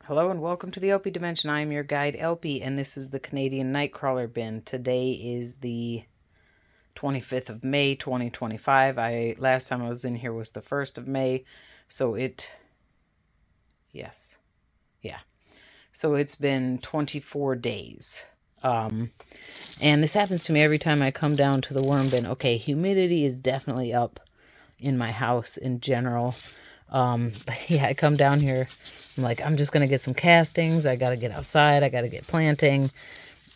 Hello and welcome to the theElpyDimension. I am your guide Elpy, and this is the Canadian Nightcrawler bin. Today is the 25th of May 2025. Last time I was in here was the 1st of May, so so it's been 24 days. And this happens to me every time I come down to the worm bin. Okay, humidity is definitely up in my house in general. But yeah, I come down here, I'm like, I'm just going to get some castings. I got to get outside. I got to get planting.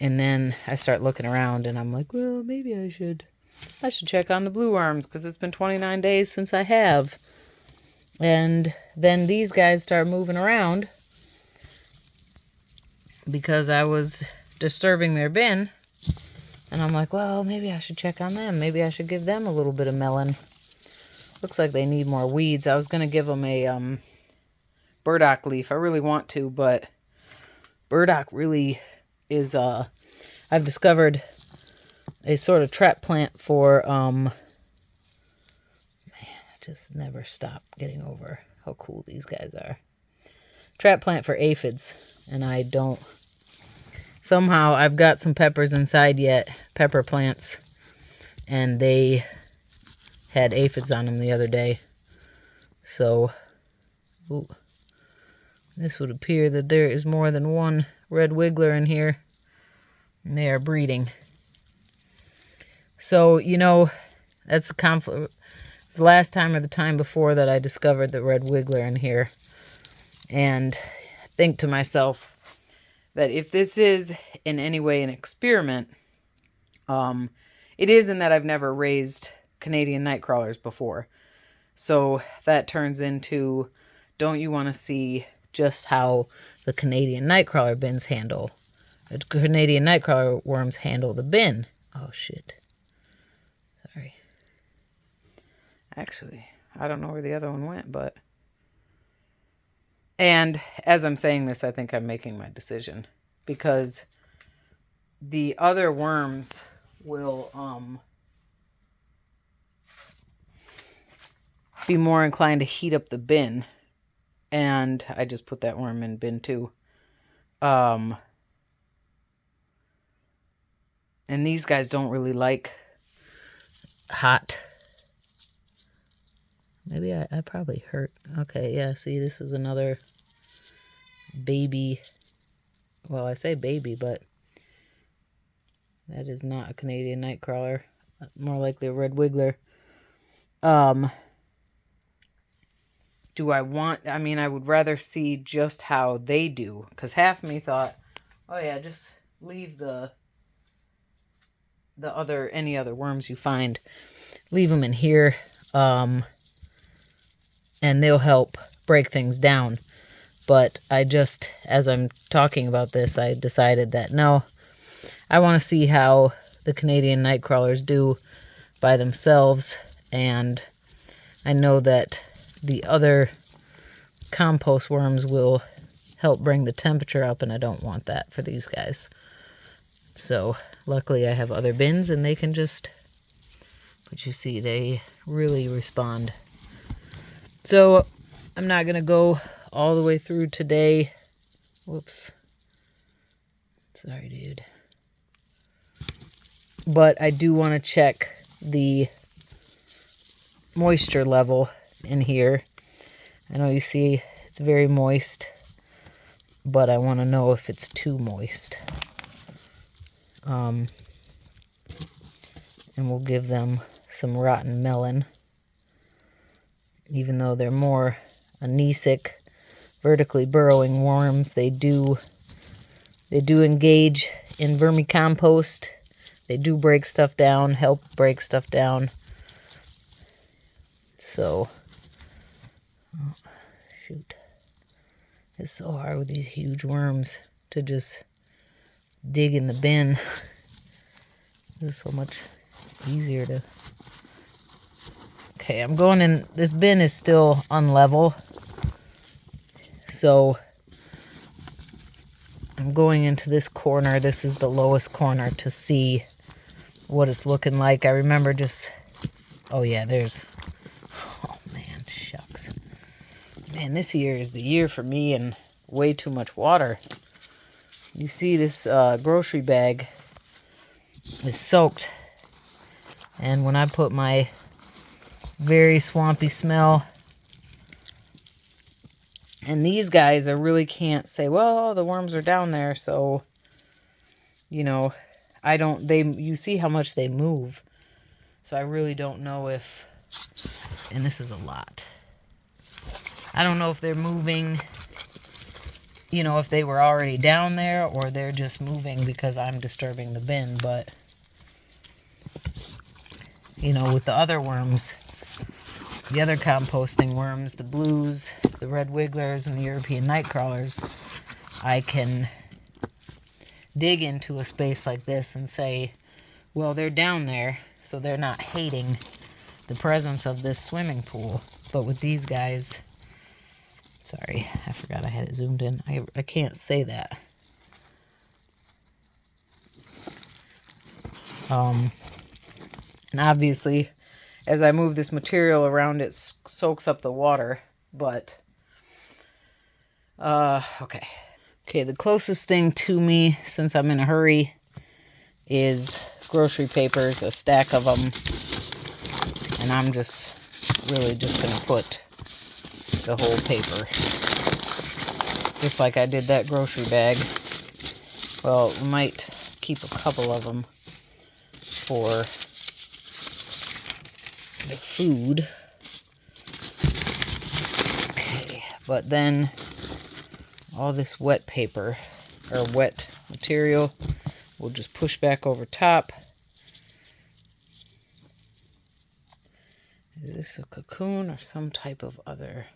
And then I start looking around and I'm like, well, maybe I should check on the blue worms because it's been 29 days since I have. And then these guys start moving around because I was disturbing their bin. And I'm like, well, maybe I should check on them. Maybe I should give them a little bit of melon. Looks like they need more weeds. I was going to give them a burdock leaf. I really want to, but burdock really is, I've discovered a sort of trap plant for, man, I just never stop getting over how cool these guys are. Trap plant for aphids, and I don't, somehow I've got some peppers inside yet, pepper plants, and they had aphids on them the other day. So, ooh, this would appear that there is more than one red wiggler in here, and they are breeding. So, you know, that's a conflict. It's the last time or the time before that I discovered the red wiggler in here. And I think to myself that if this is in any way an experiment, it is in that I've never raised Canadian Nightcrawlers before. So that turns into, don't you want to see just how the Canadian Nightcrawler bins handle, the Canadian Nightcrawler worms handle the bin? Oh shit. Sorry. Actually, I don't know where the other one went, but... And as I'm saying this, I think I'm making my decision. Because the other worms will, be more inclined to heat up the bin. And I just put that worm in bin 2. And these guys don't really like hot. Maybe I probably hurt. Okay, yeah, see, this is another baby. Well, I say baby, but that is not a Canadian Nightcrawler. More likely a red wiggler. Do I want, I mean, I would rather see just how they do. Because half of me thought, oh yeah, just leave any other worms you find. Leave them in here. And they'll help break things down. But I just, as I'm talking about this, I decided that no, I want to see how the Canadian Nightcrawlers do by themselves. And I know that the other compost worms will help bring the temperature up, and I don't want that for these guys. So luckily I have other bins and they can just, but you see, they really respond. So I'm not going to go all the way through today. Whoops. Sorry, dude. But I do want to check the moisture level in here. I know you see it's very moist, but I want to know if it's too moist. And we'll give them some rotten melon. Even though they're more anisic, vertically burrowing worms, they do engage in vermicompost. They do break stuff down, help break stuff down. So, oh, shoot. It's so hard with these huge worms to just dig in the bin. This is so much easier to... Okay, I'm going in. This bin is still unlevel. So, I'm going into this corner. This is the lowest corner to see what it's looking like. I remember just... Oh yeah, there's... Oh man, shucks. Man, this year is the year for me and way too much water. You see this grocery bag is soaked. And when I put my very swampy smell, and these guys, I really can't say, well, the worms are down there, so, you know, you see how much they move. So I really don't know if, and this is a lot. I don't know if they're moving, you know, if they were already down there or they're just moving because I'm disturbing the bin, but, you know, with the other worms, the other composting worms, the blues, the red wigglers, and the European Nightcrawlers, I can dig into a space like this and say, well, they're down there, so they're not hating the presence of this swimming pool. But with these guys, sorry, I forgot I had it zoomed in. I can't say that. And obviously, as I move this material around, it soaks up the water, but, okay. Okay, the closest thing to me, since I'm in a hurry, is grocery papers, a stack of them, and I'm just really just going to put the whole paper, just like I did that grocery bag. Well, we might keep a couple of them for the food. Okay, but then all this wet paper, or wet material, we'll just push back over top. Is this a cocoon or some type of other,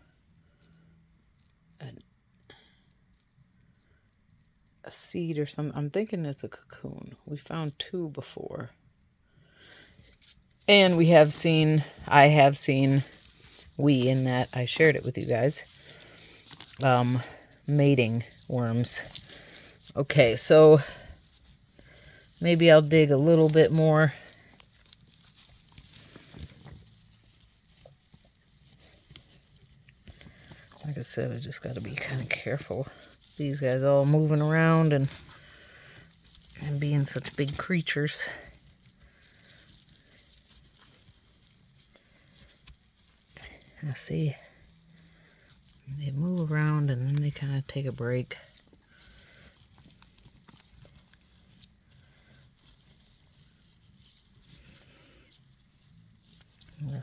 a seed or something? I'm thinking it's a cocoon. We found 2 before. And I have seen, in that I shared it with you guys, mating worms. Okay, so maybe I'll dig a little bit more. Like I said, I just got to be kind of careful. These guys all moving around and being such big creatures. I see they move around and then they kind of take a break.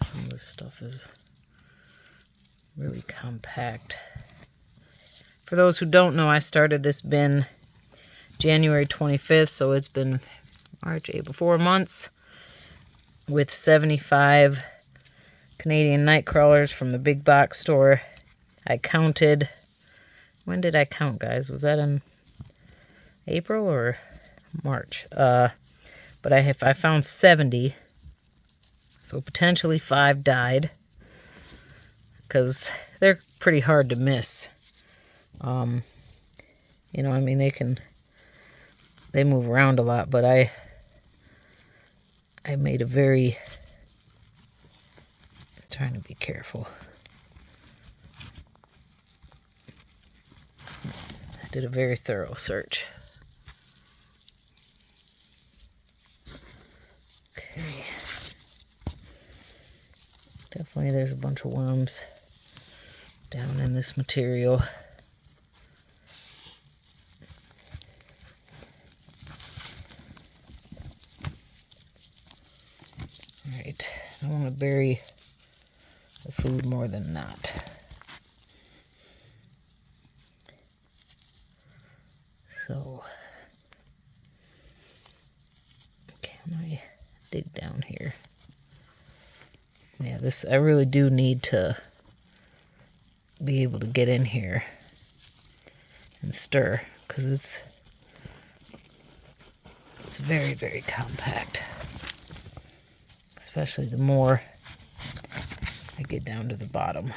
Some of this stuff is really compact. For those who don't know, I started this bin January 25th, so it's been March, April, 4 months, with 75 Canadian Nightcrawlers from the big box store. I counted, when did I count, guys? Was that in April or March? But I found 70, so potentially 5 died, because they're pretty hard to miss. You know, I mean, they move around a lot, but I made a very, trying to be careful. I did a very thorough search. Okay. Definitely there's a bunch of worms down in this material. Alright, I want to bury the food more than not. So, can I dig down here? Yeah, I really do need to be able to get in here and stir, because it's very, very compact. Especially the more I get down to the bottom.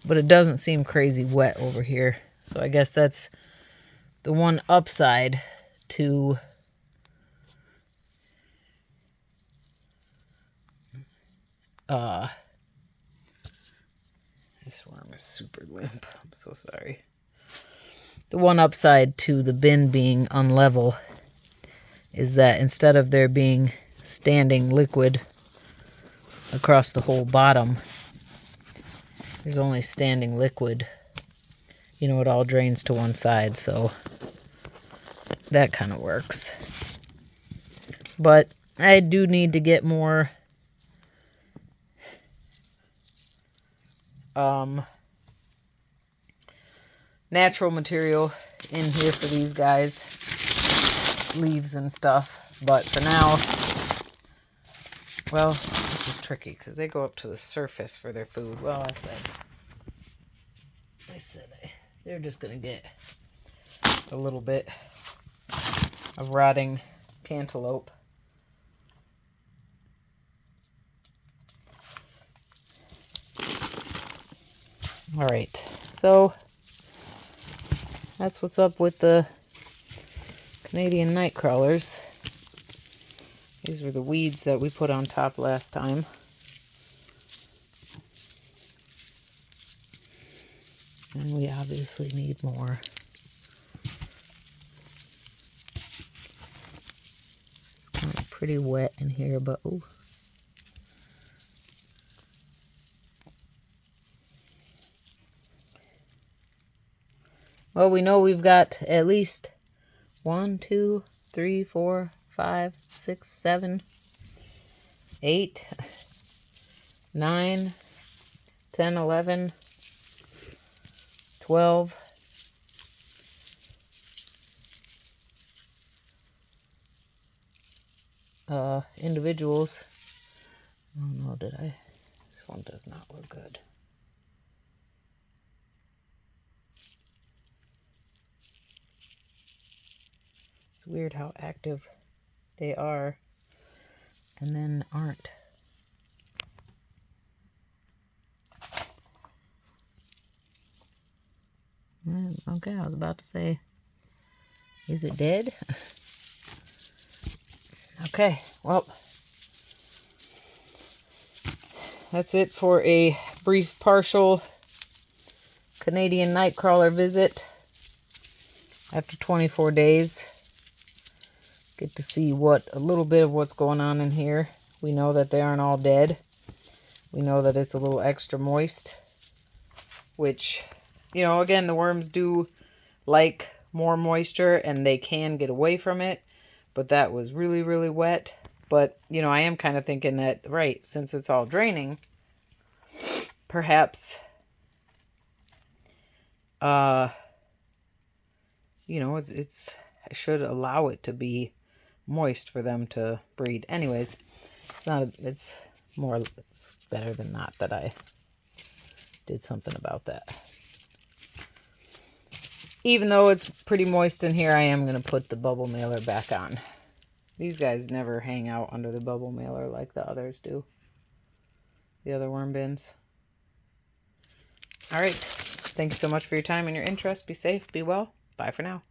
But it doesn't seem crazy wet over here. So I guess that's the one upside to This worm is super limp. I'm so sorry. The one upside to the bin being unlevel is that instead of there being standing liquid across the whole bottom, there's only standing liquid. You know, it all drains to one side, so that kind of works. But I do need to get more natural material in here for these guys, leaves and stuff. But for now, well, this is tricky because they go up to the surface for their food. Well, I said they're just gonna get a little bit of rotting cantaloupe. All right, so that's what's up with the Canadian Nightcrawlers. These were the weeds that we put on top last time. And we obviously need more. It's kind of pretty wet in here, but ooh. Well, we know we've got at least 1, 2, 3, 4, 5, 6, 7, 8, 9, 10, 11, 12, individuals. Oh no, did I? This one does not look good. It's weird how active they are and then aren't. Okay, I was about to say, is it dead? Okay, well, that's it for a brief partial Canadian Nightcrawler visit after 24 days. Get to see a little bit of what's going on in here. We know that they aren't all dead. We know that it's a little extra moist, which, you know, again, the worms do like more moisture and they can get away from it, but that was really, really wet. But, you know, I am kind of thinking that, right, since it's all draining, perhaps, you know, I should allow it to be moist for them to breed. Anyways, it's better than not that I did something about that. Even though it's pretty moist in here, I am going to put the bubble mailer back on. These guys never hang out under the bubble mailer like the others do. The other worm bins. All right. Thanks so much for your time and your interest. Be safe. Be well. Bye for now.